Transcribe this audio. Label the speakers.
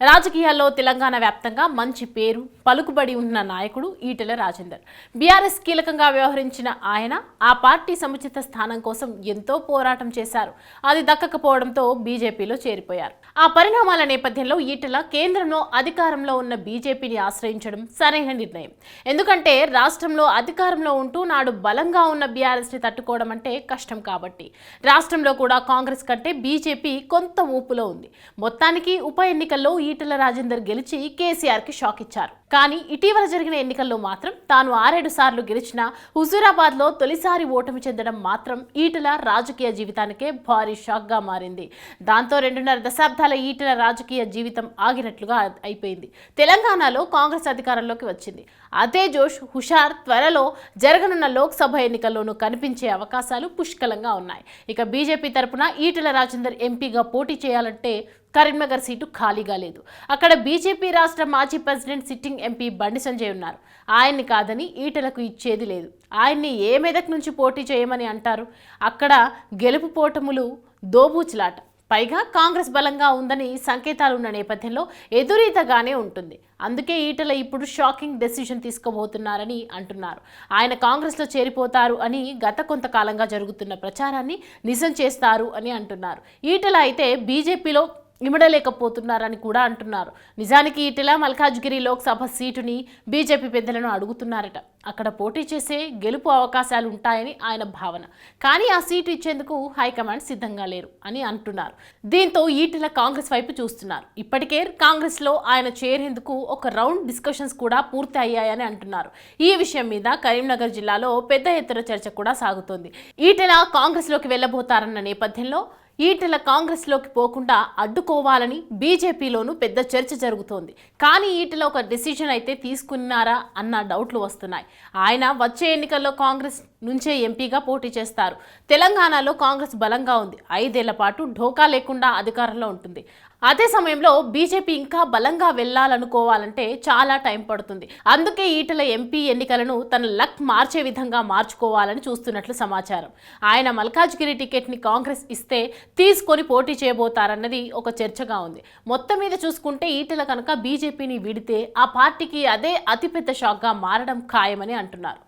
Speaker 1: రాజకీయాల్లో తెలంగాణ వ్యాప్తంగా మంచి పేరు పలుకుబడి ఉన్న నాయకుడు ఈటెల రాజేందర్. బీఆర్ఎస్ కీలకంగా వ్యవహరించిన ఆయన ఆ పార్టీ సముచిత స్థానం కోసం ఎంతో పోరాటం చేశారు. అది దక్కకపోవడంతో బీజేపీలో చేరిపోయారు. ఆ పరిణామాల నేపథ్యంలో ఈటెల కేంద్రంలో అధికారంలో ఉన్న బీజేపీని ఆశ్రయించడం సరైన నిర్ణయం. ఎందుకంటే రాష్ట్రంలో అధికారంలో ఉంటూ నాడు బలంగా ఉన్న బీఆర్ఎస్ ని తట్టుకోవడం అంటే కష్టం కాబట్టి. రాష్ట్రంలో కూడా కాంగ్రెస్ కంటే బీజేపీ కొంత ఊపులో ఉంది. మొత్తానికి ఉప ఎన్నికల్లో ఈటెల రాజేందర్ గెలిచి కేసీఆర్ కి షాక్ ఇచ్చారు. కానీ ఇటీవల జరిగిన ఎన్నికల్లో మాత్రం తాను 6-7 సార్లు గెలిచిన హుజూరాబాద్ లో తొలిసారి ఓటమి చెందడం మాత్రం ఈటెల రాజకీయ జీవితానికే భారీ షాక్ గా మారింది. దాంతో 2.5 దశాబ్దాల ఈటెల రాజకీయ జీవితం ఆగినట్లుగా అయిపోయింది. తెలంగాణలో కాంగ్రెస్ అధికారంలోకి వచ్చింది. అదే జోష్ హుషార్ త్వరలో జరగనున్న లోక్సభ ఎన్నికల్లోనూ కనిపించే అవకాశాలు పుష్కలంగా ఉన్నాయి. ఇక బీజేపీ తరపున ఈటెల రాజేందర్ ఎంపీగా పోటీ చేయాలంటే కరీంనగర్ సీటు ఖాళీగా లేదు. అక్కడ బీజేపీ రాష్ట్ర మాజీ president sitting MP Bandi Sanjay ఉన్నారు. ఆయన్ని కాదని ఈటెలకు ఇచ్చేది లేదు. ఆయన్ని ఏ మెదక్ నుంచి పోటీ చేయమని అంటారు? అక్కడ గెలుపు పోటములు దోబూచులాట. పైగా కాంగ్రెస్ బలంగా ఉందని సంకేతాలున్న నేపథ్యంలో ఎదురీతగానే ఉంటుంది. అందుకే ఈటెల ఇప్పుడు షాకింగ్ డెసిషన్ తీసుకోబోతున్నారని అంటున్నారు. ఆయన కాంగ్రెస్లో చేరిపోతారు అని గత కొంతకాలంగా జరుగుతున్న ప్రచారాన్ని నిజం చేస్తారు అని అంటున్నారు. ఈటెల అయితే బీజేపీలో ఇమడలేకపోతున్నారని కూడా అంటున్నారు. నిజానికి ఈటెల మల్కాజ్గిరి లోక్సభ సీటుని బీజేపీ పెద్దలను అడుగుతున్నారట. అక్కడ పోటీ చేసే గెలుపు అవకాశాలు ఉంటాయని ఆయన భావన. కానీ ఆ సీటు ఇచ్చేందుకు హైకమాండ్ సిద్ధంగా లేరు అని అంటున్నారు. దీంతో ఈటెల కాంగ్రెస్ వైపు చూస్తున్నారు. ఇప్పటికే కాంగ్రెస్లో ఆయన చేరేందుకు ఒక రౌండ్ డిస్కషన్స్ కూడా పూర్తి అయ్యాయని అంటున్నారు. ఈ విషయం మీద కరీంనగర్ జిల్లాలో పెద్ద ఎత్తున చర్చ కూడా సాగుతోంది. ఈటెల కాంగ్రెస్లోకి వెళ్లబోతారన్న నేపథ్యంలో ఈటెల కాంగ్రెస్లోకి పోకుండా అడ్డుకోవాలని బీజేపీలోనూ పెద్ద చర్చ జరుగుతోంది. కానీ ఈటెల ఒక డెసిషన్ అయితే తీసుకున్నారా అన్న డౌట్లు వస్తున్నాయి. ఆయన వచ్చే ఎన్నికల్లో కాంగ్రెస్ నుంచే ఎంపీగా పోటీ చేస్తారు. తెలంగాణలో కాంగ్రెస్ బలంగా ఉంది. 5 ఏళ్ల పాటు ఢోకా లేకుండా అధికారంలో ఉంటుంది. అదే సమయంలో బీజేపీ ఇంకా బలంగా వెళ్లాలనుకోవాలంటే చాలా టైం పడుతుంది. అందుకే ఈటెల ఎంపీ ఎన్నికలను తన లక్ మార్చే విధంగా మార్చుకోవాలని చూస్తున్నట్లు సమాచారం. ఆయన మల్కాజ్గిరి టికెట్ని కాంగ్రెస్ ఇస్తే తీసుకొని పోటీ చేయబోతారన్నది ఒక చర్చగా ఉంది. మొత్తం మీద చూసుకుంటే ఈటెల కనుక బీజేపీని విడితే ఆ పార్టీకి అదే అతిపెద్ద షాక్గా మారడం ఖాయమని అంటున్నారు.